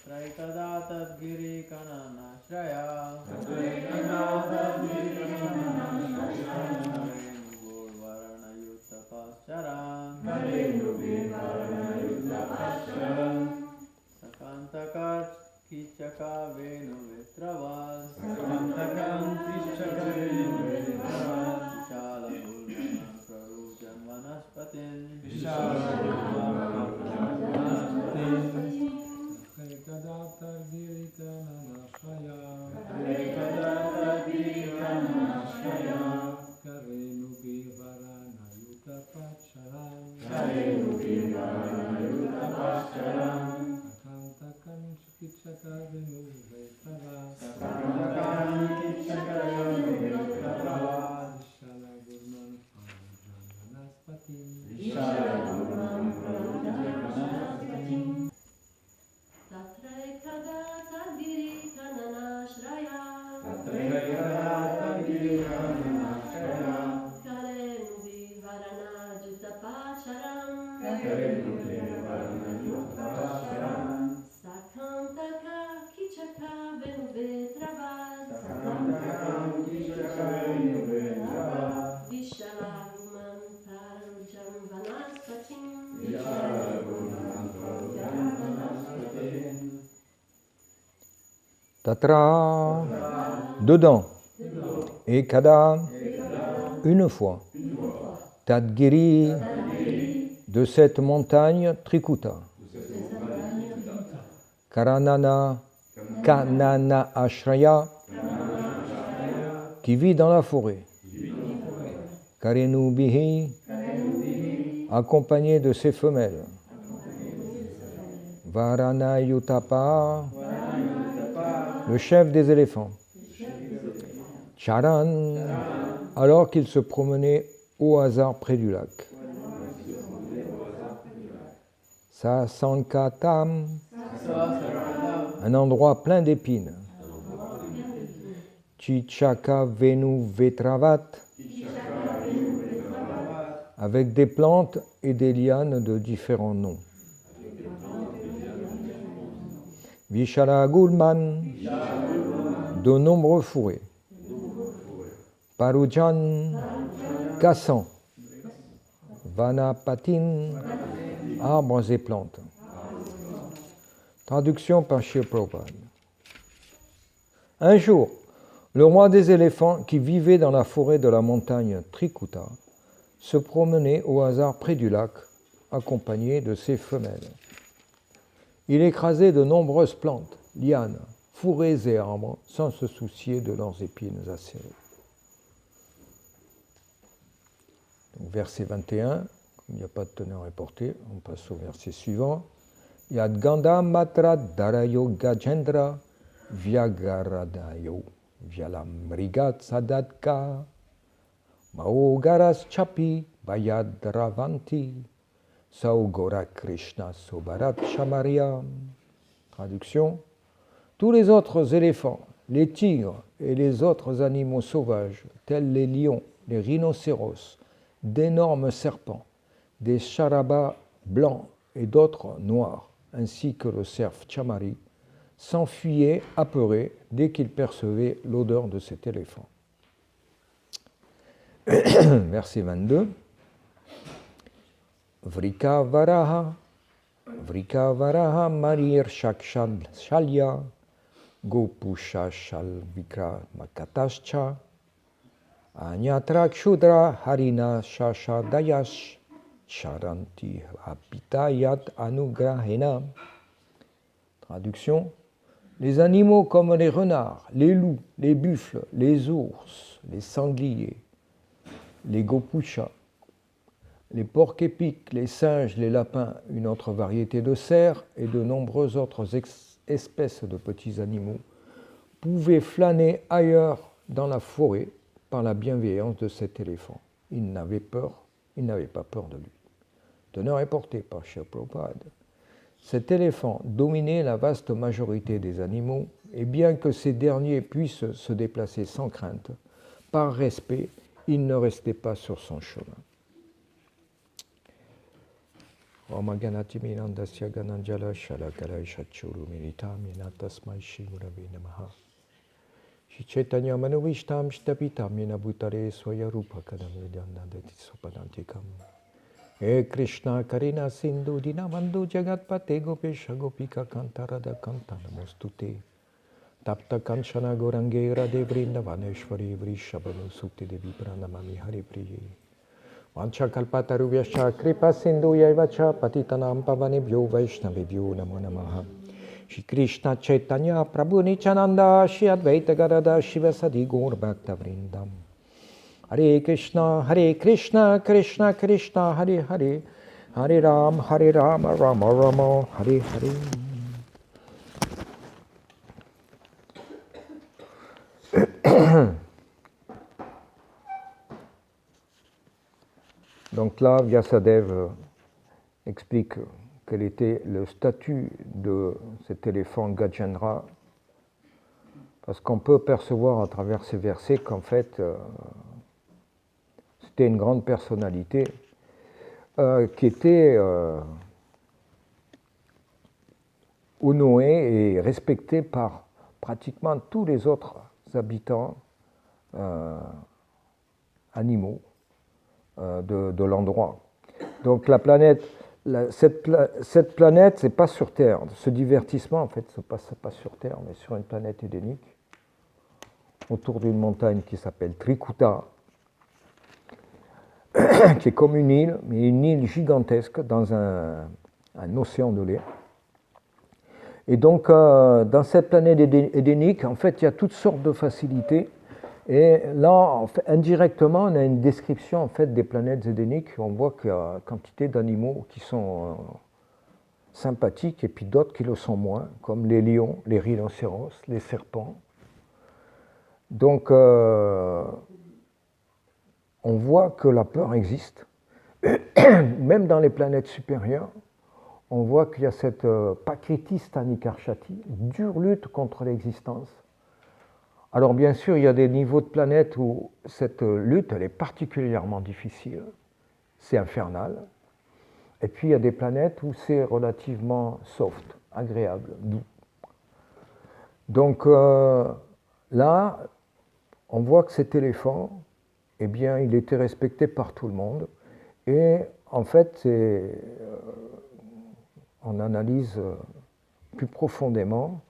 Traikada tadgiri kanana shraya Varana yutta pascharan Sakantakar kichaka venu vitravas Vishala gulman prarujan vanaspatin Ekadata Girikananashaya Karenu Bivarana Yuta Pacharan Akantakan Chikichaka Venu Vetrava Vishala Gurman Vanaspati Tatra ekadata girikananashraya Karenu vivarana jutapacharam Sakantaka kichaka venuvetravas Vishalaguman parujam vanaspatim Tatra, dedans, Ekada, une fois, Tadgiri, de cette montagne Trikuta, Karanana, Kanana Ashraya, qui vit dans la forêt, Karenu Bihi, accompagné de ses femelles, Varana Yutapa, le chef des éléphants, Charan, alors qu'il se promenait au hasard près du lac, Sasankatam, un endroit plein d'épines, Chichaka Venu Vetravat, avec des plantes et des lianes de différents noms. Vishala Gulman, de nombreux fourrés. Parujan, cassant. Vanapatin, arbres et plantes. Traduction par Srila Prabhupada. Un jour, le roi des éléphants, qui vivait dans la forêt de la montagne Trikuta, se promenait au hasard près du lac, accompagné de ses femelles. Il écrasait de nombreuses plantes, lianes, fourrés et arbres, sans se soucier de leurs épines acérées. Donc, verset 21, il n'y a pas de teneur reportée, on passe au verset suivant. Yad Ganda Matra Darayo Gajendra Vyagaradayo Vyalamrigat Sadatka Maogaras Chapi Vayadravanti Saugora Krishna Sobarat Shamaria. Traduction. Tous les autres éléphants, les tigres et les autres animaux sauvages, tels les lions, les rhinocéros, d'énormes serpents, des charabas blancs et d'autres noirs, ainsi que le cerf Chamari, s'enfuyaient apeurés dès qu'ils percevaient l'odeur de cet éléphant. Verset 22. Vrika Varaha Marir Shakshad Shalya Gopusha Shal Vikra Makatascha Anyatra Kshudra Harina Shasha Dayash Charanti Apitayat Anugrahena. Traduction. Les animaux comme les renards, les loups, les buffles, les ours, les sangliers, les gopushas, les porcs épics, les singes, les lapins, une autre variété de cerfs et de nombreuses autres espèces de petits animaux pouvaient flâner ailleurs dans la forêt par la bienveillance de cet éléphant. Il n'avait pas peur de lui. Teneur est portée par Srila Prabhupada. Cet éléphant dominait la vaste majorité des animaux, et bien que ces derniers puissent se déplacer sans crainte, par respect, il ne restait pas sur son chemin. Om Ganati Minandasya Gananjala Shalakala Shachuru Militam Yanatasmai Shimurave Namaha. Shri Chaitanya Manuvishtam Shtapitam Yena Bhutare Swayarupa Kadamidyanandati Sopadantikam. He Krishna Karina Sindhu Dinavandhu Jagatpate Gopesha Gopika Kantarada Kantanamostute. Tapta Kanchana Gorange Radhe Vrindavaneshwari Vrishabhanu Sukti Devi Pranamami Hari Priye. Vancha Kalpatarubhyascha Kripa Sindhu Yaivacha Patitanam Pavanebhyo Vaishnavebhyo Namo Namaha. Shri Krishna Chaitanya Prabhu Nityananda Shri Advaita Gadada Shivasadi Gaur Bhakta Vrindam. Hare Krishna, Krishna Krishna, Hare Hare, Hare Rama, Rama Rama, Hare Hare. Donc là, Vyasadeva explique quel était le statut de cet éléphant Gajendra, parce qu'on peut percevoir à travers ces versets qu'en fait, c'était une grande personnalité qui était honorée et respectée par pratiquement tous les autres habitants animaux de l'endroit. Donc la planète, cette planète, c'est pas sur Terre. Ce divertissement, en fait, se passe pas sur Terre, mais sur une planète édénique, autour d'une montagne qui s'appelle Trikuta, qui est comme une île, mais une île gigantesque dans un océan de lait. Et donc, dans cette planète édénique, en fait, il y a toutes sortes de facilités. Et là, en fait, indirectement, on a une description en fait, des planètes édéniques. On voit qu'il y a quantité d'animaux qui sont sympathiques et puis d'autres qui le sont moins, comme les lions, les rhinocéros, les serpents. Donc, on voit que la peur existe. Même dans les planètes supérieures, on voit qu'il y a cette Pakriti Stanikarshati, dure lutte contre l'existence. Alors bien sûr, il y a des niveaux de planètes où cette lutte elle est particulièrement difficile, c'est infernal. Et puis il y a des planètes où c'est relativement soft, agréable, doux. Donc là, on voit que cet éléphant, eh bien, il était respecté par tout le monde. Et en fait, on analyse plus profondément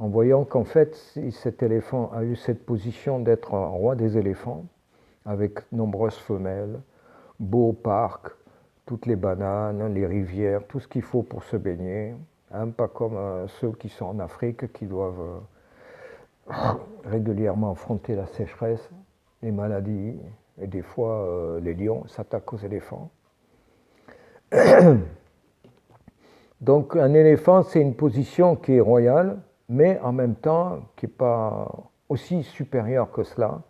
en voyant qu'en fait, cet éléphant a eu cette position d'être un roi des éléphants, avec nombreuses femelles, beaux parcs, toutes les bananes, les rivières, tout ce qu'il faut pour se baigner, hein, pas comme ceux qui sont en Afrique, qui doivent régulièrement affronter la sécheresse, les maladies, et des fois les lions s'attaquent aux éléphants. Donc un éléphant, c'est une position qui est royale, mais en même temps qui n'est pas aussi supérieur que cela,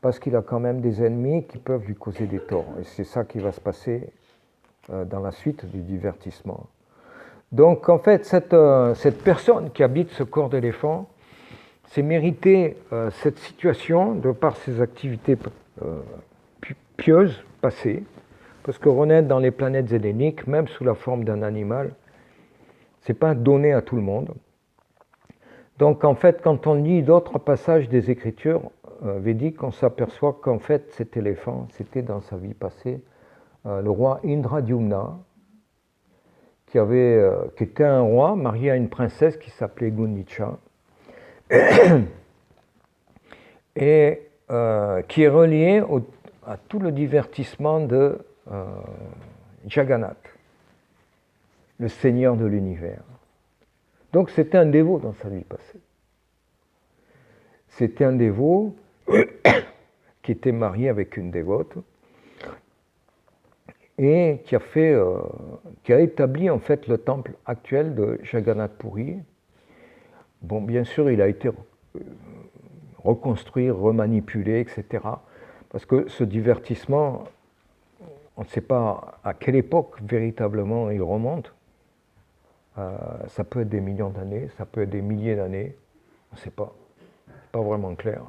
parce qu'il a quand même des ennemis qui peuvent lui causer des torts. Et c'est ça qui va se passer dans la suite du divertissement. Donc en fait, cette personne qui habite ce corps d'éléphant s'est mérité cette situation de par ses activités pieuses passées, parce que renaître dans les planètes édéniques, même sous la forme d'un animal, c'est pas donné à tout le monde. Donc en fait, quand on lit d'autres passages des Écritures védiques, on s'aperçoit qu'en fait cet éléphant, c'était dans sa vie passée le roi Indradyumna, qui était un roi marié à une princesse qui s'appelait Gunicha, et qui est relié à tout le divertissement de Jagannath, le seigneur de l'univers. Donc c'était un dévot dans sa vie passée. C'était un dévot qui était marié avec une dévote et qui a établi en fait le temple actuel de Jagannath Puri. Bon, bien sûr, il a été reconstruit, remanipulé, etc. Parce que ce divertissement, on ne sait pas à quelle époque véritablement il remonte. Ça peut être des millions d'années, ça peut être des milliers d'années, on ne sait pas. Pas vraiment clair.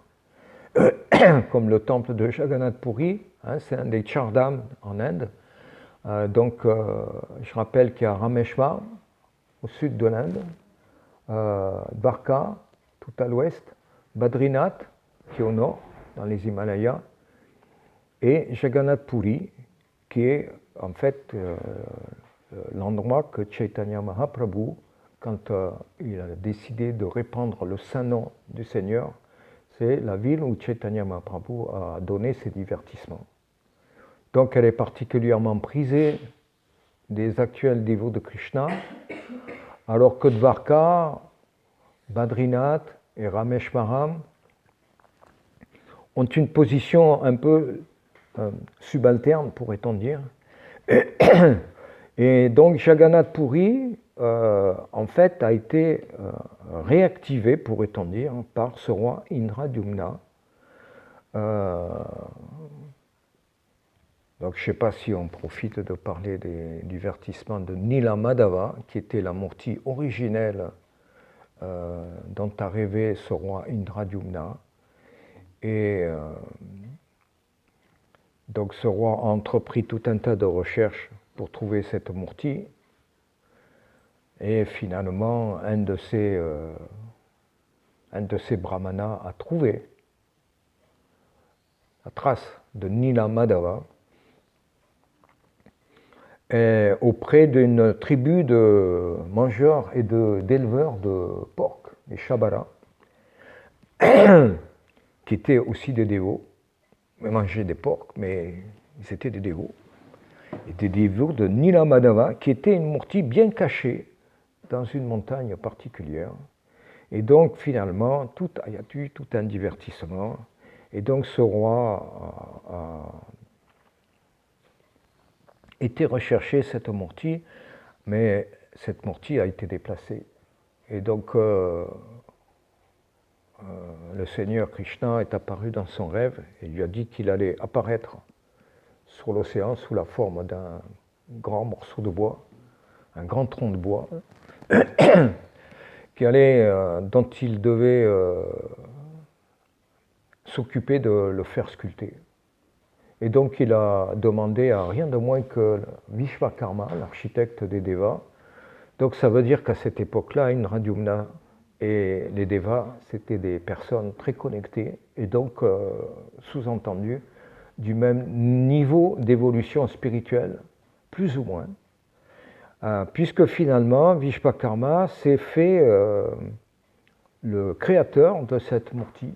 Comme le temple de Jagannath Puri, hein, c'est un des Chardham en Inde. Je rappelle qu'il y a Rameshwar au sud de l'Inde, Dwarka tout à l'ouest, Badrinath qui est au nord, dans les Himalayas, et Jagannath Puri qui est en fait l'endroit que Chaitanya Mahaprabhu, quand il a décidé de répandre le saint nom du Seigneur, c'est la ville où Chaitanya Mahaprabhu a donné ses divertissements. Donc elle est particulièrement prisée des actuels dévots de Krishna, alors que Dwarka, Badrinath et Rameshwaram ont une position un peu subalterne, pourrait-on dire. Et donc Jagannath Puri, en fait, a été réactivé, pourrait-on dire, par ce roi Indradyumna. Donc je ne sais pas si on profite de parler des divertissements de Nila Madhava, qui était la murti originelle dont a rêvé ce roi Indradyumna. Et donc ce roi a entrepris tout un tas de recherches pour trouver cette murti. Et finalement, un de ces brahmanas a trouvé la trace de Nila Madhava auprès d'une tribu de mangeurs et d'éleveurs de porc, les Shabara, qui étaient aussi des dévots. Ils mangeaient des porcs, mais ils étaient des dévots. Ils étaient des dévots de Nila Madhava, qui était une murti bien cachée dans une montagne particulière. Et donc, finalement, il y a eu tout un divertissement. Et donc, ce roi a été recherché, cette murti, mais cette murti a été déplacée. Et donc, le Seigneur Krishna est apparu dans son rêve et lui a dit qu'il allait apparaître sur l'océan sous la forme d'un grand morceau de bois, un grand tronc de bois, dont il devait s'occuper de le faire sculpter. Et donc il a demandé à rien de moins que Vishvakarma, l'architecte des Devas. Donc ça veut dire qu'à cette époque-là, Indradyumna et les Devas, c'était des personnes très connectées, et donc, sous-entendu, du même niveau d'évolution spirituelle, plus ou moins. Puisque finalement, Vishvakarma s'est fait le créateur de cette murti,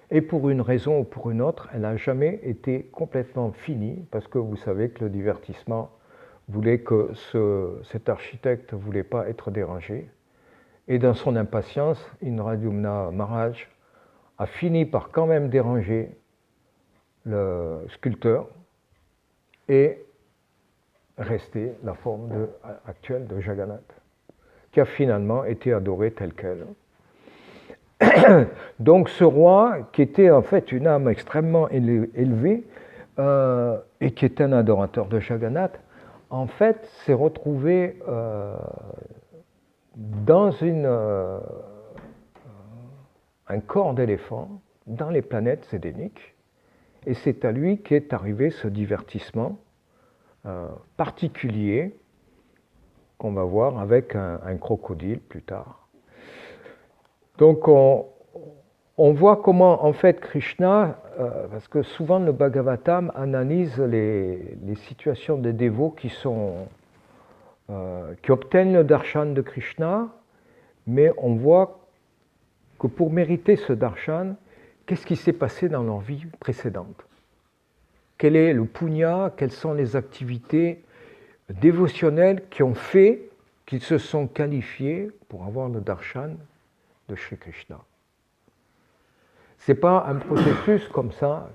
et pour une raison ou pour une autre, elle n'a jamais été complètement finie, parce que vous savez que le divertissement voulait que cet architecte ne voulait pas être dérangé. Et dans son impatience, Indradyumna Maharaj a fini par quand même déranger le sculpteur et rester la forme actuelle de Jagannath, qui a finalement été adorée telle qu'elle. Donc ce roi, qui était en fait une âme extrêmement élevée et qui est un adorateur de Jagannath, en fait s'est retrouvé dans un corps d'éléphant dans les planètes sédéniques, et c'est à lui qu'est arrivé ce divertissement particulier qu'on va voir avec un crocodile plus tard. Donc on voit comment en fait Krishna, parce que souvent le Bhagavatam analyse les situations des dévots qui obtiennent le darshan de Krishna, mais on voit que pour mériter ce darshan, qu'est-ce qui s'est passé dans leur vie précédente? Quel est le punya? Quelles sont les activités dévotionnelles qui ont fait qu'ils se sont qualifiés pour avoir le darshan de Shri Krishna? Ce n'est pas un processus comme ça,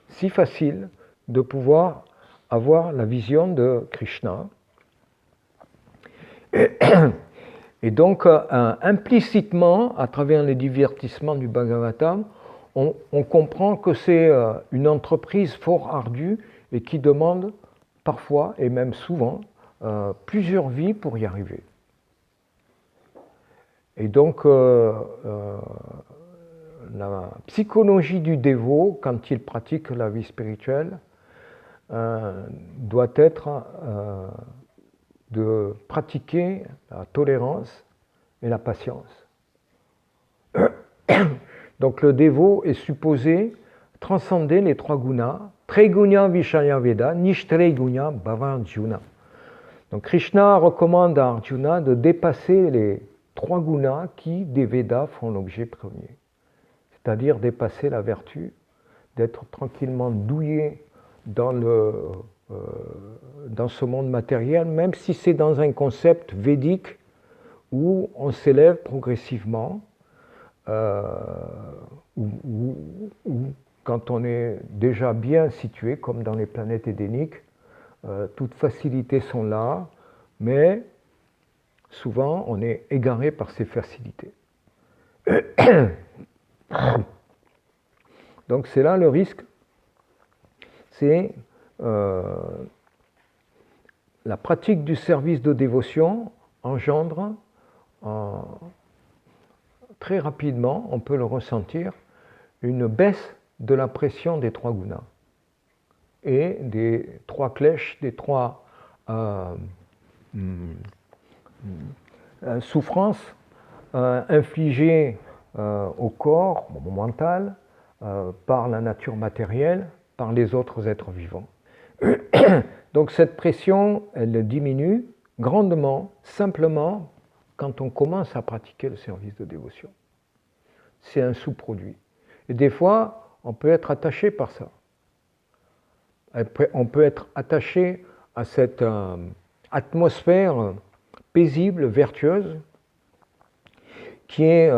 si facile, de pouvoir avoir la vision de Krishna. Et donc, implicitement, à travers les divertissements du Bhagavatam, on comprend que c'est une entreprise fort ardue et qui demande parfois, et même souvent, plusieurs vies pour y arriver. Et donc, la psychologie du dévot, quand il pratique la vie spirituelle, doit être de pratiquer la tolérance et la patience. Donc le dévot est supposé transcender les trois gunas, Trigunya Vishaya Veda, Nishtregunya Bhavarjuna. Donc Krishna recommande à Arjuna de dépasser les trois gunas qui, des Védas, font l'objet premier. C'est-à-dire dépasser la vertu, d'être tranquillement douillé dans ce monde matériel, même si c'est dans un concept védique où on s'élève progressivement, où quand on est déjà bien situé, comme dans les planètes édéniques, toutes facilités sont là, mais souvent on est égaré par ces facilités. Donc c'est là le risque, c'est la pratique du service de dévotion engendre très rapidement, on peut le ressentir, une baisse de la pression des trois gunas et des trois klèches, des trois souffrances infligées au corps, au mental, par la nature matérielle, par les autres êtres vivants. Donc cette pression, elle diminue grandement, simplement, quand on commence à pratiquer le service de dévotion. C'est un sous-produit. Et des fois, on peut être attaché par ça. On peut être attaché à cette atmosphère paisible, vertueuse, qui est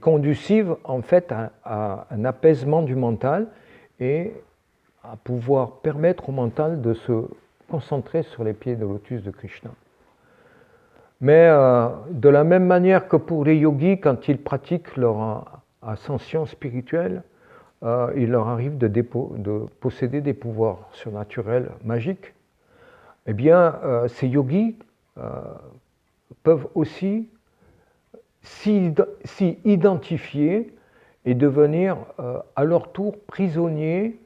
conducive en fait à un apaisement du mental et à pouvoir permettre au mental de se concentrer sur les pieds de lotus de Krishna. Mais de la même manière que pour les yogis, quand ils pratiquent leur ascension spirituelle, il leur arrive de posséder des pouvoirs surnaturels magiques, eh bien, ces yogis peuvent aussi s'y identifier et devenir à leur tour prisonniers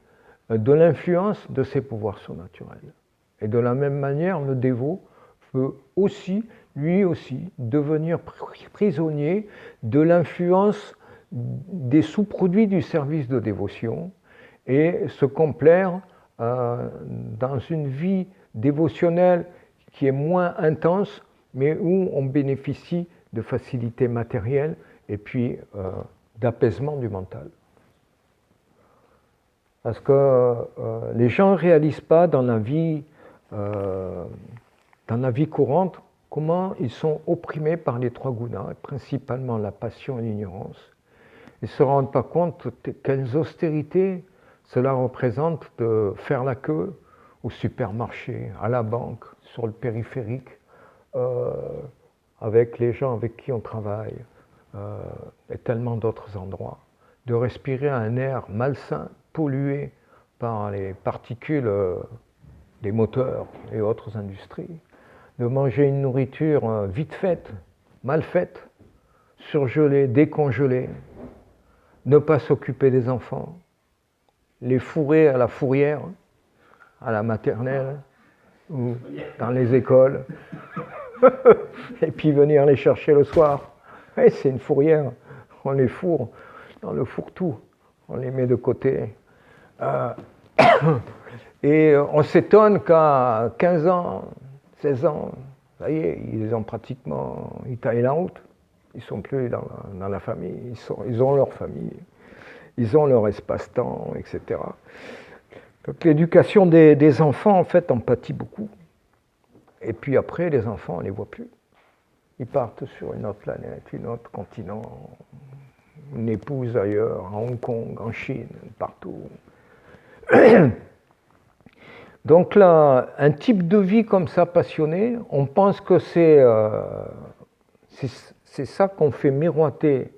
de l'influence de ces pouvoirs surnaturels. Et de la même manière, le dévot peut aussi, lui aussi, devenir prisonnier de l'influence des sous-produits du service de dévotion et se complaire dans une vie dévotionnelle qui est moins intense, mais où on bénéficie de facilités matérielles et puis d'apaisement du mental. Parce que les gens ne réalisent pas dans la vie courante comment ils sont opprimés par les trois gunas, principalement la passion et l'ignorance. Ils ne se rendent pas compte quelles austérités cela représente de faire la queue au supermarché, à la banque, sur le périphérique, avec les gens avec qui on travaille, et tellement d'autres endroits, de respirer un air malsain, pollué par les particules des moteurs et autres industries, de manger une nourriture vite faite, mal faite, surgelée, décongelée, ne pas s'occuper des enfants, les fourrer à la fourrière, à la maternelle ou dans les écoles, et puis venir les chercher le soir. Et c'est une fourrière, on les fourre dans le fourre-tout, on les met de côté. Et on s'étonne qu'à 15 ans, 16 ans, ça y est, ils ont pratiquement, ils taillent la route. Ils ne sont plus dans la famille, ils ont leur famille, ils ont leur espace-temps, etc. Donc l'éducation des enfants, en fait, en pâtit beaucoup. Et puis après, les enfants, on ne les voit plus. Ils partent sur une autre planète, un autre continent, une épouse ailleurs, à Hong Kong, en Chine, partout. Donc là, un type de vie comme ça, passionné, on pense que c'est ça qu'on fait miroiter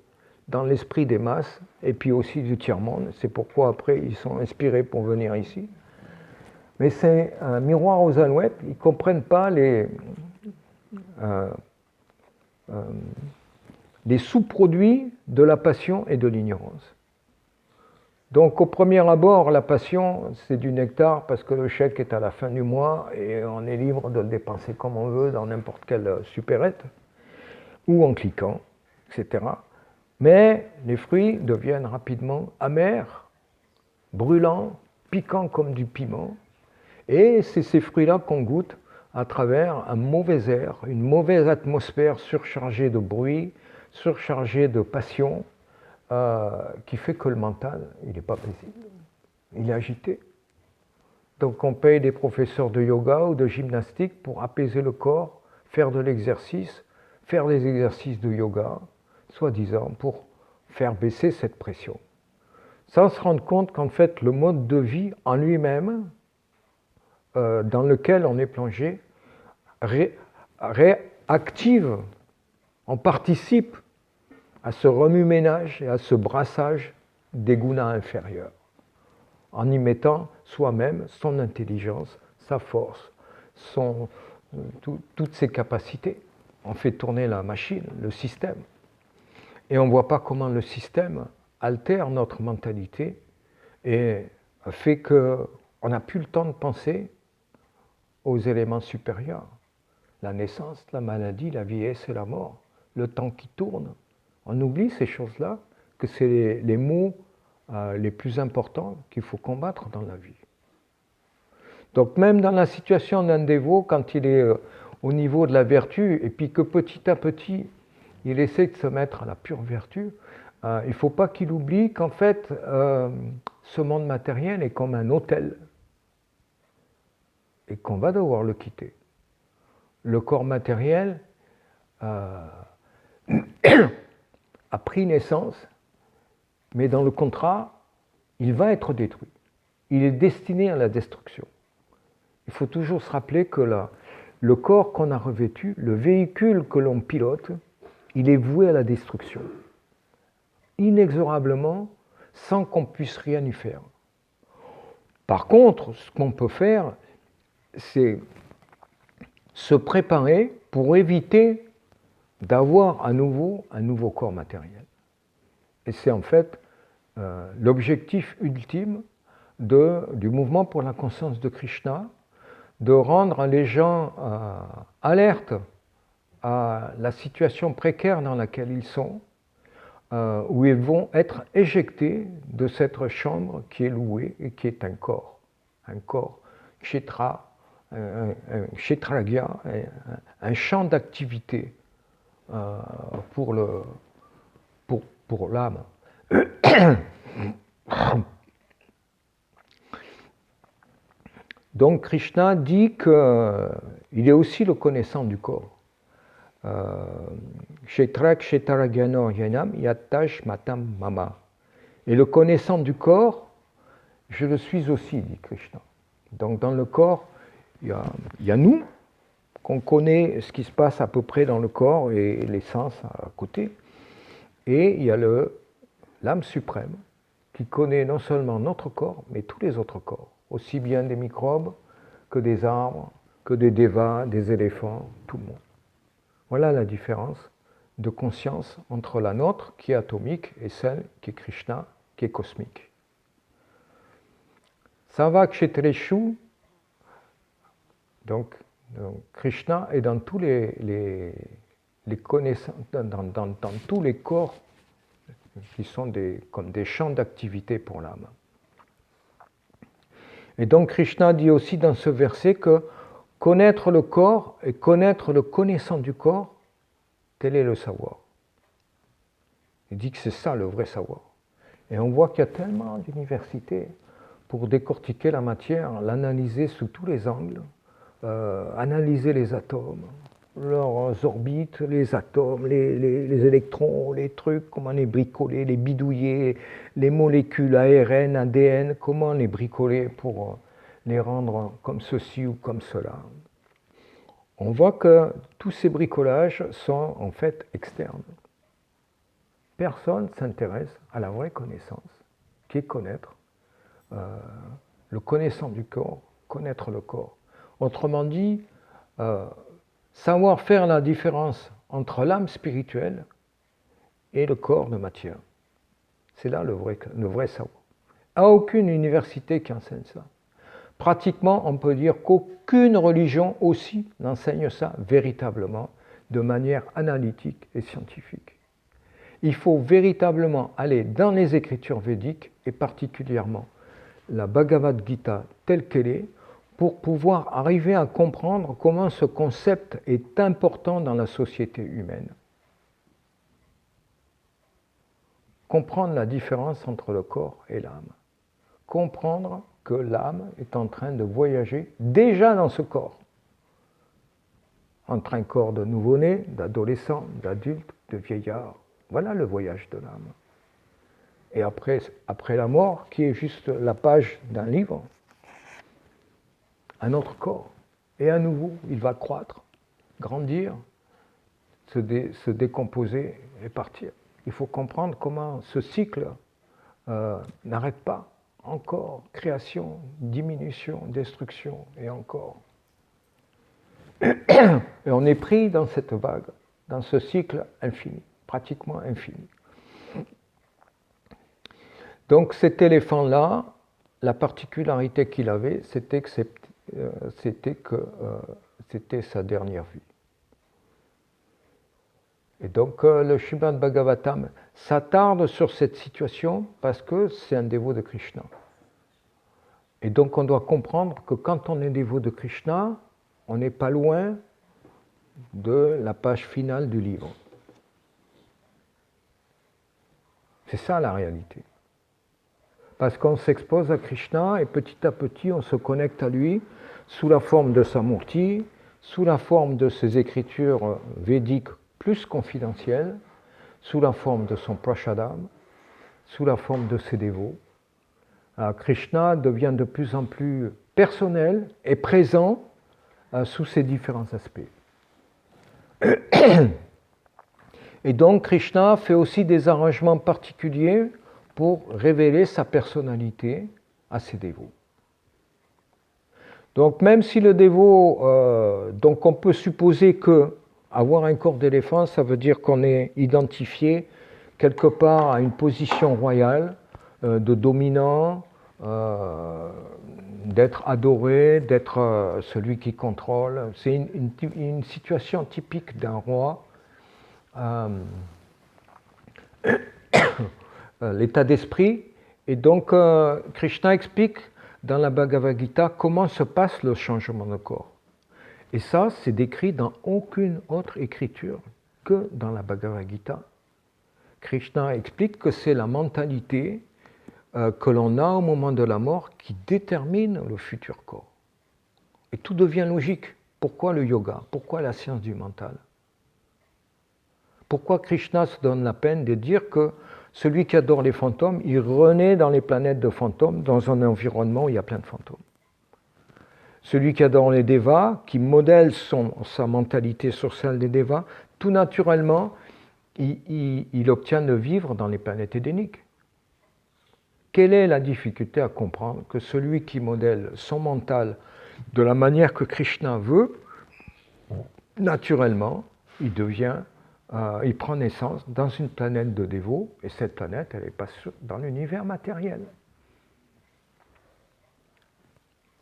dans l'esprit des masses, et puis aussi du tiers-monde. C'est pourquoi après, ils sont inspirés pour venir ici. Mais c'est un miroir aux alouettes, ils ne comprennent pas les sous-produits de la passion et de l'ignorance. Donc au premier abord, la passion, c'est du nectar parce que le chèque est à la fin du mois et on est libre de le dépenser comme on veut dans n'importe quelle supérette ou en cliquant, etc. Mais les fruits deviennent rapidement amers, brûlants, piquants comme du piment. Et c'est ces fruits-là qu'on goûte à travers un mauvais air, une mauvaise atmosphère surchargée de bruit, surchargée de passion, qui fait que le mental, il n'est pas paisible, il est agité. Donc on paye des professeurs de yoga ou de gymnastique pour apaiser le corps, faire de l'exercice, faire des exercices de yoga, soi-disant, pour faire baisser cette pression. Sans se rendre compte qu'en fait, le mode de vie en lui-même, dans lequel on est plongé, réactive, on participe à ce remue-ménage et à ce brassage des gunas inférieurs, en y mettant soi-même son intelligence, sa force, toutes ses capacités. On fait tourner la machine, le système. Et on ne voit pas comment le système altère notre mentalité et fait qu'on n'a plus le temps de penser aux éléments supérieurs. La naissance, la maladie, la vieillesse et la mort, le temps qui tourne. On oublie ces choses-là, que c'est les maux les plus importants qu'il faut combattre dans la vie. Donc même dans la situation d'un dévot, quand il est au niveau de la vertu, et puis que petit à petit, il essaie de se mettre à la pure vertu, il ne faut pas qu'il oublie qu'en fait, ce monde matériel est comme un hôtel, et qu'on va devoir le quitter. Le corps matériel a pris naissance, mais dans le contrat, il va être détruit. Il est destiné à la destruction. Il faut toujours se rappeler que le corps qu'on a revêtu, le véhicule que l'on pilote, il est voué à la destruction, inexorablement, sans qu'on puisse rien y faire. Par contre, ce qu'on peut faire, c'est se préparer pour éviter d'avoir à nouveau un nouveau corps matériel. Et c'est en fait l'objectif ultime du mouvement pour la conscience de Krishna, de rendre les gens alertes à la situation précaire dans laquelle ils sont, où ils vont être éjectés de cette chambre qui est louée et qui est un corps kshetra, un kshetragya, un champ d'activité pour l'âme. Donc Krishna dit qu'il est aussi le connaissant du corps. Kshetra kshetragyano yanam yattash matam mama. Et le connaissant du corps, je le suis aussi, dit Krishna. Donc dans le corps, il y a nous, qu'on connaît ce qui se passe à peu près dans le corps et l'essence à côté. Et il y a l'âme suprême qui connaît non seulement notre corps, mais tous les autres corps, aussi bien des microbes que des arbres, que des dévas, des éléphants, tout le monde. Voilà la différence de conscience entre la nôtre, qui est atomique, et celle qui est Krishna, qui est cosmique. Sarvakshetreshu, donc Krishna est dans tous les connaissances, dans tous les corps qui sont comme des champs d'activité pour l'âme. Et donc Krishna dit aussi dans ce verset que connaître le corps et connaître le connaissant du corps, tel est le savoir. Il dit que c'est ça le vrai savoir. Et on voit qu'il y a tellement d'universités pour décortiquer la matière, l'analyser sous tous les angles, analyser les atomes, leurs orbites, les atomes, les électrons, les trucs, comment les bricoler, les bidouiller, les molécules ARN, ADN, comment les bricoler pour les rendre comme ceci ou comme cela. On voit que tous ces bricolages sont en fait externes. Personne ne s'intéresse à la vraie connaissance, qui est connaître le connaissant du corps, connaître le corps. Autrement dit, savoir faire la différence entre l'âme spirituelle et le corps de matière. C'est là le vrai savoir. À aucune université qui enseigne ça. Pratiquement, on peut dire qu'aucune religion aussi n'enseigne ça véritablement, de manière analytique et scientifique. Il faut véritablement aller dans les écritures védiques, et particulièrement la Bhagavad Gita telle qu'elle est, pour pouvoir arriver à comprendre comment ce concept est important dans la société humaine. Comprendre la différence entre le corps et l'âme. Comprendre que l'âme est en train de voyager déjà dans ce corps. Entre un corps de nouveau-né, d'adolescent, d'adulte, de vieillard. Voilà le voyage de l'âme. Et après la mort, qui est juste la page d'un livre, un autre corps. Et à nouveau, il va croître, grandir, se décomposer et partir. Il faut comprendre comment ce cycle n'arrête pas. Encore, création, diminution, destruction, et encore. Et on est pris dans cette vague, dans ce cycle infini, pratiquement infini. Donc cet éléphant-là, la particularité qu'il avait, c'était que c'était sa dernière vie. Et donc le Srimad Bhagavatam s'attarde sur cette situation parce que c'est un dévot de Krishna. Et donc on doit comprendre que quand on est dévot de Krishna, on n'est pas loin de la page finale du livre. C'est ça la réalité. Parce qu'on s'expose à Krishna et petit à petit on se connecte à lui sous la forme de sa murti, sous la forme de ses écritures védiques plus confidentielles, sous la forme de son prashadam, sous la forme de ses dévots. Alors, Krishna devient de plus en plus personnel et présent sous ces différents aspects. Et donc Krishna fait aussi des arrangements particuliers pour révéler sa personnalité à ses dévots. Donc même si le dévot, donc on peut supposer que avoir un corps d'éléphant, ça veut dire qu'on est identifié quelque part à une position royale, de dominant, d'être adoré, d'être celui qui contrôle. C'est une situation typique d'un roi. L'état d'esprit. Et donc Krishna explique dans la Bhagavad Gita comment se passe le changement de corps. Et ça, c'est décrit dans aucune autre écriture que dans la Bhagavad Gita. Krishna explique que c'est la mentalité que l'on a au moment de la mort qui détermine le futur corps. Et tout devient logique. Pourquoi le yoga? Pourquoi la science du mental? Pourquoi Krishna se donne la peine de dire que celui qui adore les fantômes, il renaît dans les planètes de fantômes, dans un environnement où il y a plein de fantômes? Celui qui adore les devas, qui modèle sa mentalité sur celle des devas, tout naturellement, il obtient de vivre dans les planètes édéniques. Quelle est la difficulté à comprendre que celui qui modèle son mental de la manière que Krishna veut, naturellement, il prend naissance dans une planète de dévots, et cette planète, elle n'est pas dans l'univers matériel.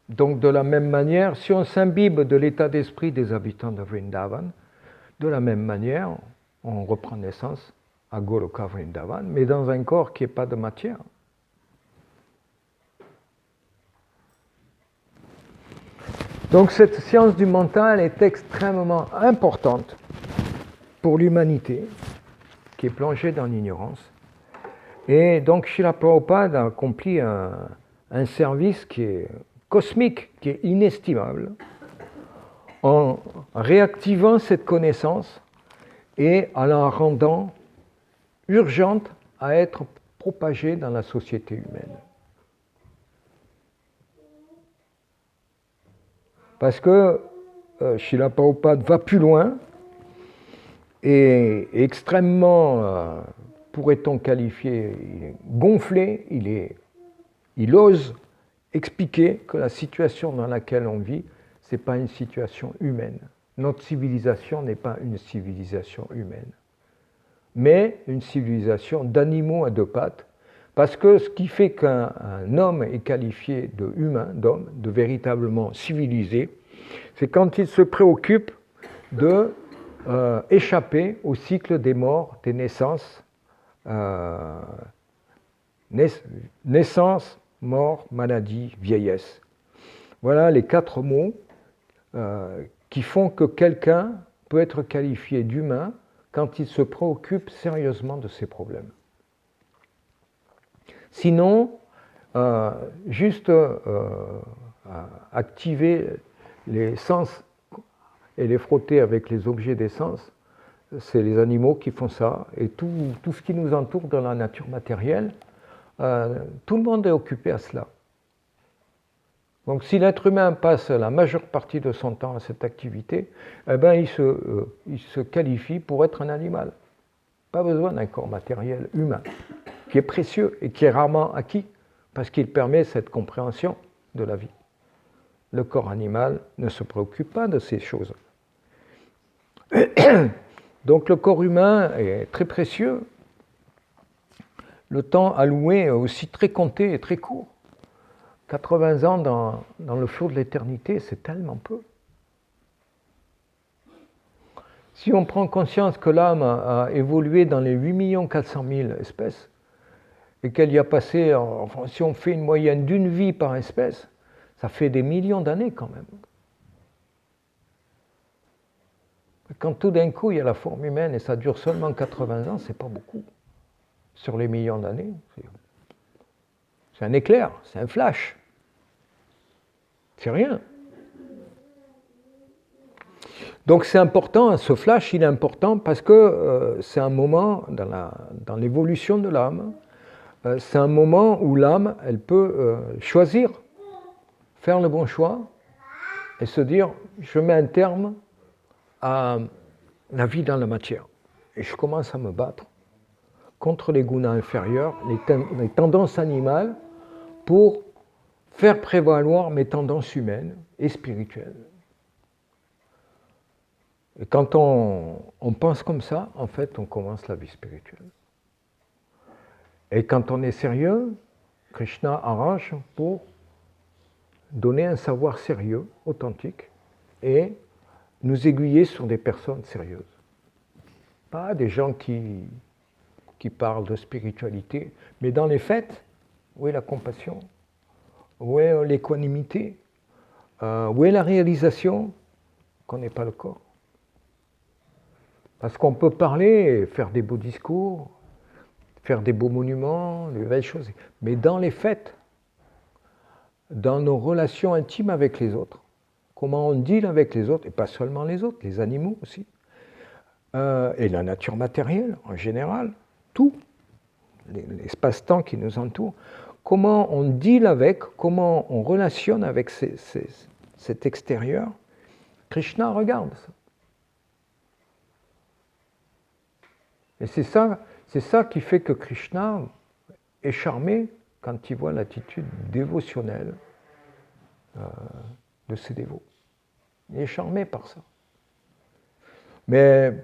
Donc de la même manière, si on s'imbibe de l'état d'esprit des habitants de Vrindavan, de la même manière, on reprend naissance à Goloka Vrindavan, mais dans un corps qui n'est pas de matière. Donc cette science du mental est extrêmement importante pour l'humanité, qui est plongée dans l'ignorance. Et donc Srila Prabhupada a accompli un service qui est cosmique, qui est inestimable, en réactivant cette connaissance et en la rendant urgente à être propagée dans la société humaine. Parce que Srila Prabhupada va plus loin et est extrêmement, pourrait-on qualifier, il est gonflé, il ose expliquer que la situation dans laquelle on vit, ce n'est pas une situation humaine. Notre civilisation n'est pas une civilisation humaine, mais une civilisation d'animaux à deux pattes, Parce que ce qui fait qu'un homme est qualifié de humain, d'homme, de véritablement civilisé, c'est quand il se préoccupe de échapper au cycle des morts, des naissances, naissance, mort, maladie, vieillesse. Voilà les 4 mots qui font que quelqu'un peut être qualifié d'humain quand il se préoccupe sérieusement de ses problèmes. Sinon, juste activer les sens et les frotter avec les objets des sens, c'est les animaux qui font ça. Et tout ce qui nous entoure dans la nature matérielle, tout le monde est occupé à cela. Donc si l'être humain passe la majeure partie de son temps à cette activité, eh ben, il se qualifie pour être un animal. Pas besoin d'un corps matériel humain, qui est précieux et qui est rarement acquis, parce qu'il permet cette compréhension de la vie. Le corps animal ne se préoccupe pas de ces choses. Donc le corps humain est très précieux. Le temps alloué est aussi très compté et très court. 80 ans dans le flot de l'éternité, c'est tellement peu. Si on prend conscience que l'âme a évolué dans les 8 400 000 espèces, et qu'elle y a passé, enfin, si on fait une moyenne d'une vie par espèce, ça fait des millions d'années quand même. Quand tout d'un coup il y a la forme humaine et ça dure seulement 80 ans, c'est pas beaucoup. Sur les millions d'années, c'est un éclair, c'est un flash. C'est rien. Donc c'est important, ce flash il est important parce que c'est un moment dans l'évolution de l'âme, c'est un moment où l'âme elle peut choisir, faire le bon choix et se dire je mets un terme à la vie dans la matière et je commence à me battre contre les gunas inférieurs, les tendances animales pour faire prévaloir mes tendances humaines et spirituelles. Et quand on pense comme ça, en fait, on commence la vie spirituelle. Et quand on est sérieux, Krishna arrange pour donner un savoir sérieux, authentique, et nous aiguiller sur des personnes sérieuses. Pas des gens qui parlent de spiritualité, mais dans les faits, où est la compassion? Où est l'équanimité? Où est la réalisation qu'on n'est pas le corps? Parce qu'on peut parler, faire des beaux discours, faire des beaux monuments, des belles choses, mais dans les faits, dans nos relations intimes avec les autres, comment on deal avec les autres, et pas seulement les autres, les animaux aussi, et la nature matérielle en général, tout, l'espace-temps qui nous entoure, comment on deal avec, comment on relationne avec cet extérieur, Krishna regarde ça. Et c'est ça qui fait que Krishna est charmé quand il voit l'attitude dévotionnelle de ses dévots. Il est charmé par ça. Mais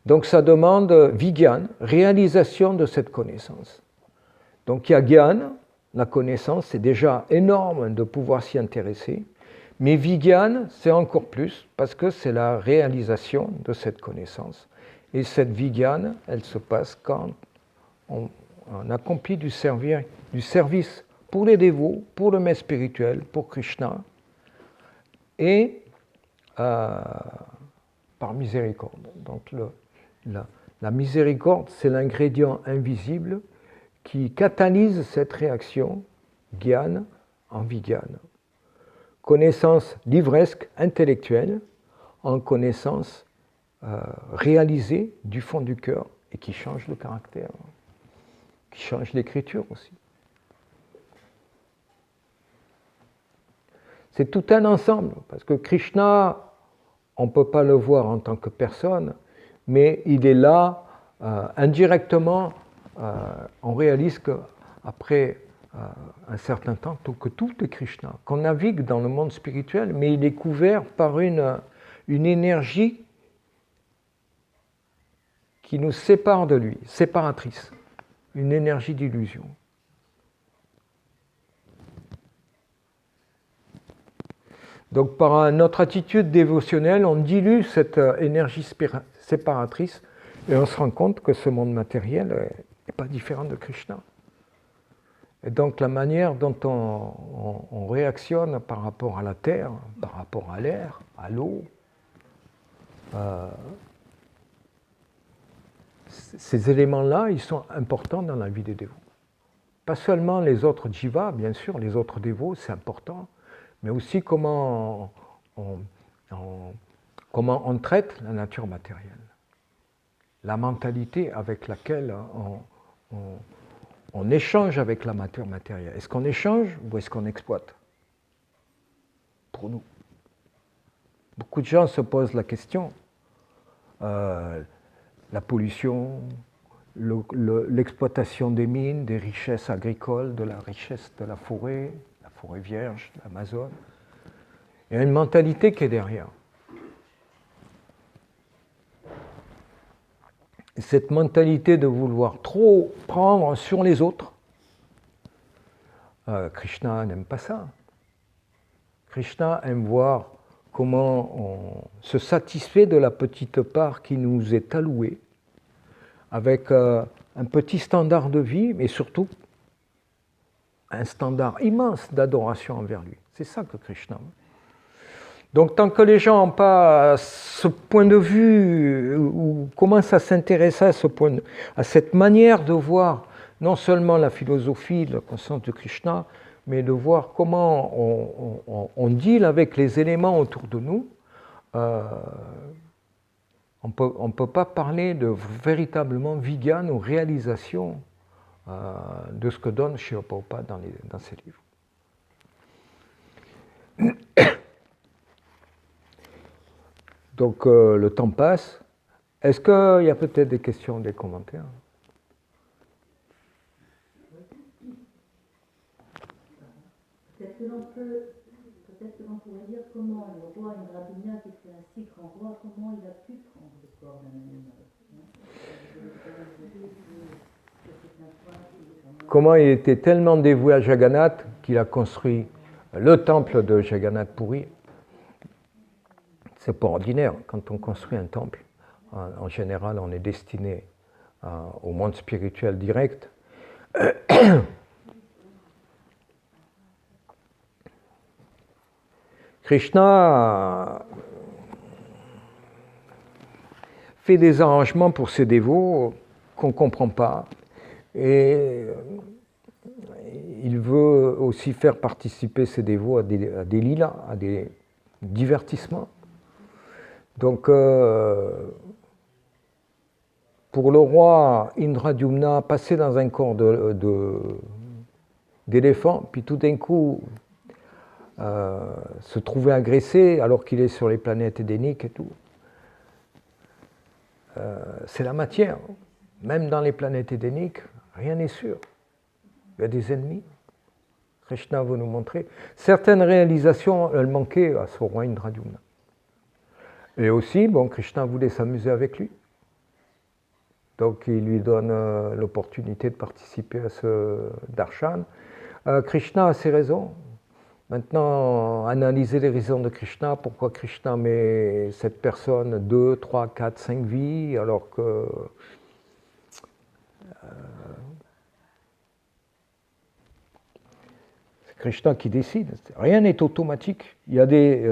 donc ça demande vigyan, réalisation de cette connaissance. Donc il y a gyan, la connaissance, c'est déjà énorme de pouvoir s'y intéresser, mais vigyan, c'est encore plus, parce que c'est la réalisation de cette connaissance. Et cette vigyan, elle se passe quand on accomplit du service pour les dévots, pour le maître spirituel, pour Krishna, et par miséricorde. Donc la miséricorde, c'est l'ingrédient invisible qui catalyse cette réaction, gyan, en vigyan. Connaissance livresque, intellectuelle, en connaissance réalisée du fond du cœur et qui change le caractère, qui change l'écriture aussi. C'est tout un ensemble, parce que Krishna, on ne peut pas le voir en tant que personne, mais il est là indirectement. On réalise qu'après un certain temps, que tout est Krishna, qu'on navigue dans le monde spirituel, mais il est couvert par une énergie qui nous sépare de lui, séparatrice, une énergie d'illusion. Donc par notre attitude dévotionnelle, on dilue cette énergie séparatrice et on se rend compte que ce monde matériel n'est pas différent de Krishna. Et donc la manière dont on réactionne par rapport à la terre, par rapport à l'air, à l'eau, ces éléments-là, ils sont importants dans la vie des dévots. Pas seulement les autres jivas, bien sûr, les autres dévots, c'est important, mais aussi comment on traite la nature matérielle. La mentalité avec laquelle on échange avec la nature matérielle. Est-ce qu'on échange ou est-ce qu'on exploite? Pour nous. Beaucoup de gens se posent la question. La pollution, l'exploitation des mines, des richesses agricoles, de la richesse de la forêt vierge, l'Amazone. Il y a une mentalité qui est derrière. Et cette mentalité de vouloir trop prendre sur les autres, Krishna n'aime pas ça. Krishna aime voir comment on se satisfait de la petite part qui nous est allouée, avec un petit standard de vie, mais surtout un standard immense d'adoration envers lui. C'est ça que Krishna veut. Donc tant que les gens n'ont pas ce point de vue, ou commencent à s'intéresser à cette manière de voir non seulement la philosophie, la conscience de Krishna, mais de voir comment on deal avec les éléments autour de nous, on ne peut pas parler de véritablement Vijnana ou réalisation de ce que donne Srila Prabhupada dans ses livres. Donc le temps passe. Est-ce qu'il y a peut-être des questions, des commentaires? Peut-être que l'on pourrait dire comment le roi Indradumna, qui était un si grand roi, comment il a pu prendre le corps d'un animal. Comment il était tellement dévoué à Jagannath qu'il a construit le temple de Jagannath Puri. C'est pas ordinaire. Quand on construit un temple, en général, on est destiné au monde spirituel direct. Krishna fait des arrangements pour ses dévots qu'on ne comprend pas. Et il veut aussi faire participer ses dévots à des lilas, à des divertissements. Donc, pour le roi Indradyumna, passer dans un corps d'éléphant, puis tout d'un coup se trouver agressé alors qu'il est sur les planètes édéniques et tout, c'est la matière. Même dans les planètes édéniques, rien n'est sûr. Il y a des ennemis. Krishna veut nous montrer. Certaines réalisations, elles manquaient à ce roi Indradyumna. Et aussi, Krishna voulait s'amuser avec lui. Donc il lui donne l'opportunité de participer à ce darshan. Krishna a ses raisons. Maintenant, analyser les raisons de Krishna, pourquoi Krishna met cette personne 2, 3, 4, 5 vies, alors que c'est Krishna qui décide. Rien n'est automatique. Il y a des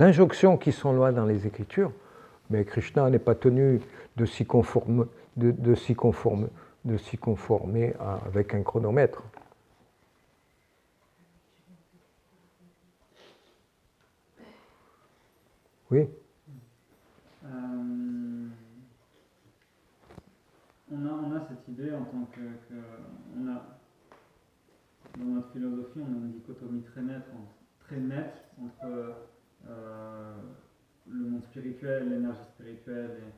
injonctions qui sont loin dans les Écritures, mais Krishna n'est pas tenu de s'y conformer, avec un chronomètre. Oui. On a cette idée en tant que on a, dans notre philosophie, on a une dichotomie très nette entre le monde spirituel, l'énergie spirituelle et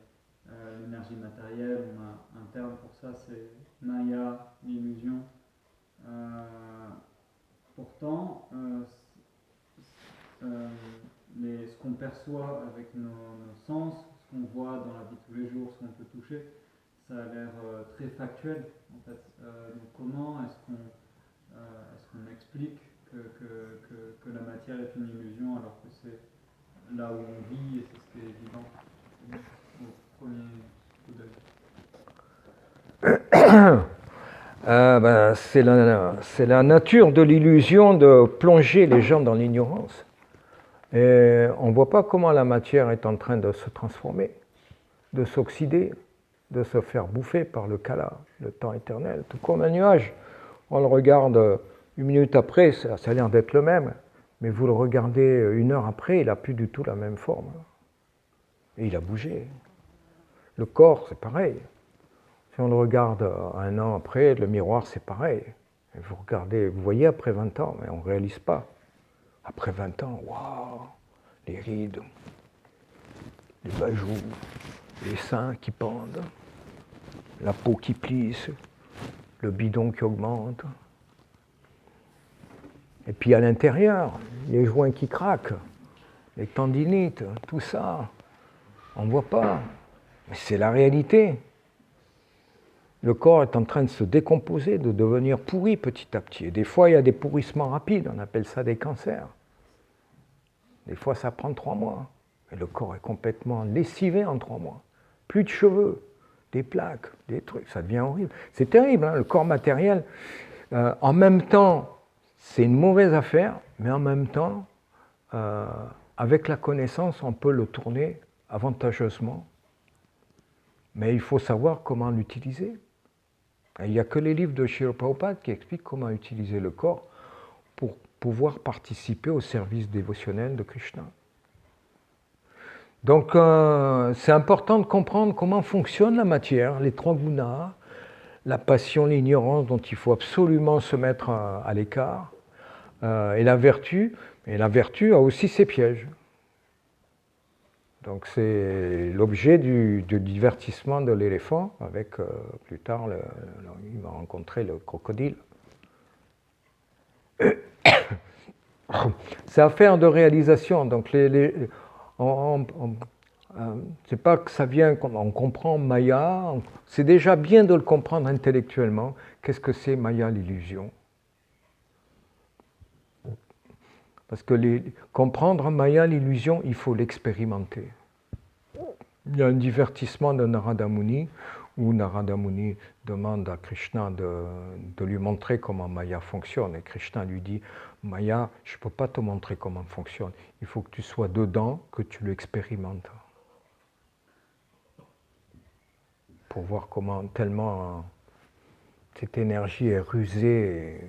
l'énergie matérielle. On a un terme pour ça, c'est Maya, l'illusion. Pourtant, ce qu'on perçoit avec nos sens, ce qu'on voit dans la vie de tous les jours, ce qu'on peut toucher, ça a l'air très factuel, en fait. Donc comment est-ce qu'on explique que la matière est une illusion alors que c'est là où on vit et c'est ce qui est évident au premier coup d'œil. C'est la nature de l'illusion de plonger les gens dans l'ignorance. Et on ne voit pas comment la matière est en train de se transformer, de s'oxyder, de se faire bouffer par le kala, le temps éternel. Tout comme un nuage, on le regarde une minute après, ça a l'air d'être le même, mais vous le regardez une heure après, il n'a plus du tout la même forme. Et il a bougé. Le corps, c'est pareil. Si on le regarde un an après, le miroir, c'est pareil. Et vous regardez, vous voyez après 20 ans, mais on ne réalise pas. Après 20 ans, waouh, les rides, les bajoux, les seins qui pendent, la peau qui plisse, le bidon qui augmente. Et puis à l'intérieur, les joints qui craquent, les tendinites, tout ça, on ne voit pas. Mais c'est la réalité. Le corps est en train de se décomposer, de devenir pourri petit à petit. Et des fois, il y a des pourrissements rapides, on appelle ça des cancers. Des fois, ça prend 3 mois. Et le corps est complètement lessivé en 3 mois. Plus de cheveux, des plaques, des trucs, ça devient horrible. C'est terrible, hein, le corps matériel. En même temps, c'est une mauvaise affaire, mais en même temps, avec la connaissance, on peut le tourner avantageusement. Mais il faut savoir comment l'utiliser. Il n'y a que les livres de Srila Prabhupada qui expliquent comment utiliser le corps pour pouvoir participer au service dévotionnel de Krishna. Donc, c'est important de comprendre comment fonctionne la matière, les 3 gunas, la passion, l'ignorance dont il faut absolument se mettre à l'écart, et la vertu. Et la vertu a aussi ses pièges. Donc c'est l'objet du divertissement de l'éléphant, avec plus tard, il va rencontrer le crocodile. C'est affaire de réalisation. Donc c'est pas que ça vient, on comprend Maya, c'est déjà bien de le comprendre intellectuellement. Qu'est-ce que c'est Maya, l'illusion? Parce que comprendre Maya, l'illusion, il faut l'expérimenter. Il y a un divertissement de Narada Muni, où Narada Muni demande à Krishna de lui montrer comment Maya fonctionne. Et Krishna lui dit, Maya, je ne peux pas te montrer comment elle fonctionne. Il faut que tu sois dedans, que tu l'expérimentes. Pour voir comment tellement cette énergie est rusée.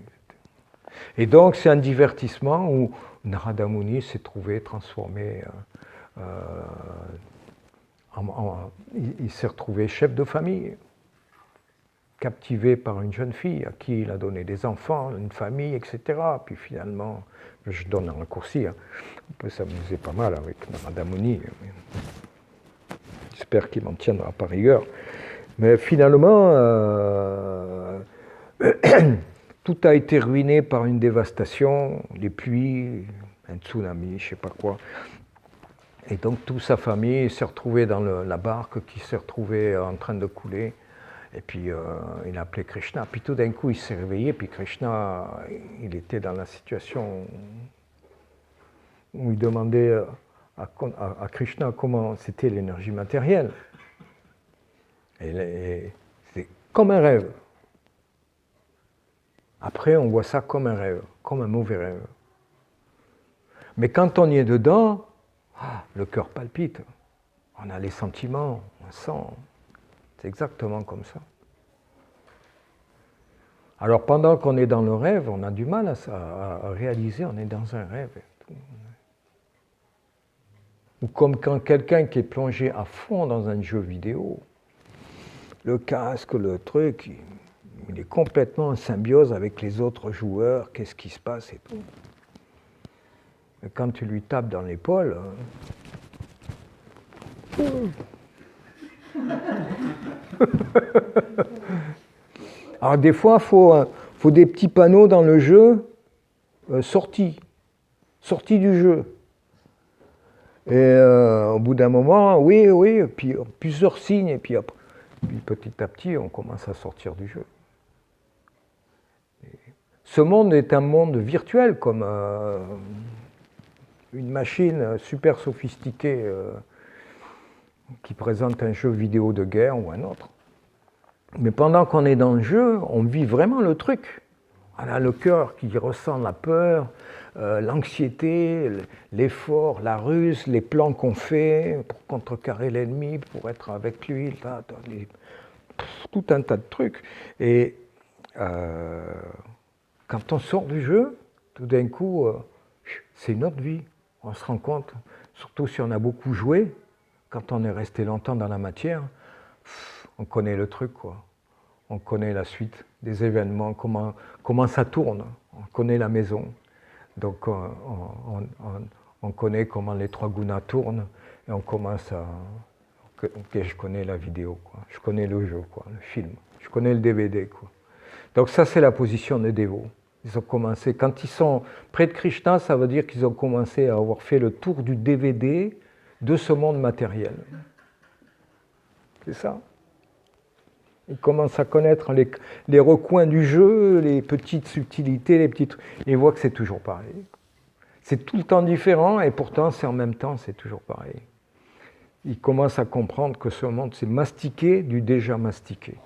Et donc c'est un divertissement où Narada Muni s'est trouvé transformé, il s'est retrouvé chef de famille, captivé par une jeune fille à qui il a donné des enfants, une famille, etc. Puis finalement, je donne un raccourci, hein. On peut s'amuser pas mal avec Narada Muni. J'espère qu'il m'en tiendra par rigueur. Mais finalement, tout a été ruiné par une dévastation, les pluies, un tsunami, je ne sais pas quoi. Et donc toute sa famille s'est retrouvée dans la barque qui s'est retrouvée en train de couler. Et puis il a appelé Krishna. Puis tout d'un coup il s'est réveillé, puis Krishna, il était dans la situation où il demandait à Krishna comment c'était l'énergie matérielle. Et c'est comme un rêve. Après, on voit ça comme un rêve, comme un mauvais rêve. Mais quand on y est dedans, le cœur palpite. On a les sentiments, on sent. C'est exactement comme ça. Alors pendant qu'on est dans le rêve, on a du mal à réaliser, on est dans un rêve. Ou comme quand quelqu'un qui est plongé à fond dans un jeu vidéo, le casque, le truc, il est complètement en symbiose avec les autres joueurs, qu'est-ce qui se passe et tout. Et quand tu lui tapes dans l'épaule, alors des fois, il faut des petits panneaux dans le jeu, sortie du jeu. Et au bout d'un moment, oui, puis plusieurs signes, et puis après. Puis petit à petit, on commence à sortir du jeu. Ce monde est un monde virtuel, comme une machine super sophistiquée qui présente un jeu vidéo de guerre ou un autre. Mais pendant qu'on est dans le jeu, on vit vraiment le truc. On a le cœur qui ressent la peur, l'anxiété, l'effort, la ruse, les plans qu'on fait pour contrecarrer l'ennemi, pour être avec lui, tout un tas de trucs. Et quand on sort du jeu, tout d'un coup, c'est une autre vie. On se rend compte, surtout si on a beaucoup joué, quand on est resté longtemps dans la matière, on connaît le truc, quoi. On connaît la suite des événements, comment ça tourne. On connaît la maison. Donc on connaît comment les trois gunas tournent et on commence à... Ok, je connais la vidéo, quoi. Je connais le jeu, quoi, le film. Je connais le DVD, quoi. Donc ça, c'est la position des dévots. Ils ont commencé, quand ils sont près de Krishna, ça veut dire qu'ils ont commencé à avoir fait le tour du DVD de ce monde matériel. C'est ça. Ils commencent à connaître les recoins du jeu, les petites subtilités, les petits trucs. Et ils voient que c'est toujours pareil. C'est tout le temps différent et pourtant, c'est en même temps, c'est toujours pareil. Ils commencent à comprendre que ce monde, c'est mastiqué du déjà mastiqué.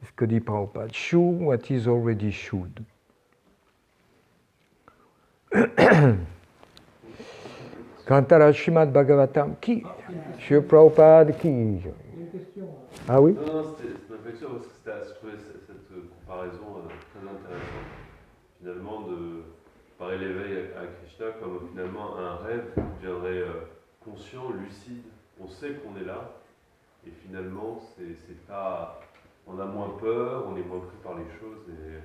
C'est ce que dit Prabhupada. Chew what is already chewed. Quant à la Srimad Bhagavatam, qui Shri Prabhupada, qui Une question. Ah oui? Non, c'était une réflexion parce que je trouvais cette comparaison très intéressante. Finalement, de comparer l'éveil à Krishna comme finalement un rêve qui deviendrait conscient, lucide. On sait qu'on est là et finalement, c'est pas. On a moins peur, on est moins pris par les choses et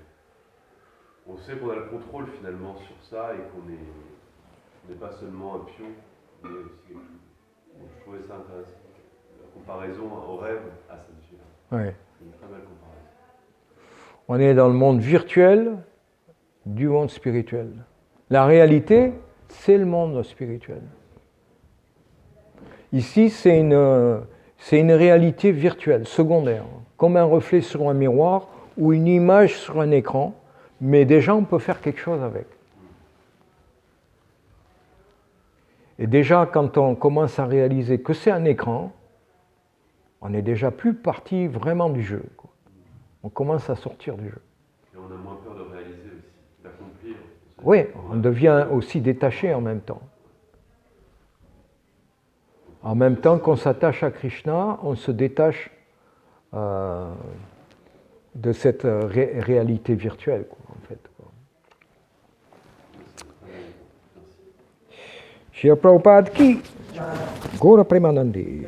on sait qu'on a le contrôle finalement sur ça et qu'on n'est pas seulement un pion, mais aussi quelque chose. Donc, je trouvais ça intéressant. La comparaison au rêve à cette vie. Ouais. C'est une très belle comparaison. On est dans le monde virtuel du monde spirituel. La réalité, c'est le monde spirituel. Ici, c'est une réalité virtuelle, secondaire, comme un reflet sur un miroir ou une image sur un écran, mais déjà on peut faire quelque chose avec. Et déjà, quand on commence à réaliser que c'est un écran, on n'est déjà plus parti vraiment du jeu, quoi. On commence à sortir du jeu. Et on a moins peur de réaliser aussi, d'accomplir. Oui, on devient aussi détaché en même temps. En même temps qu'on s'attache à Krishna, on se détache de cette réalité virtuelle, quoi, en fait. Shri Prabhupada ki Gaura Premanandi.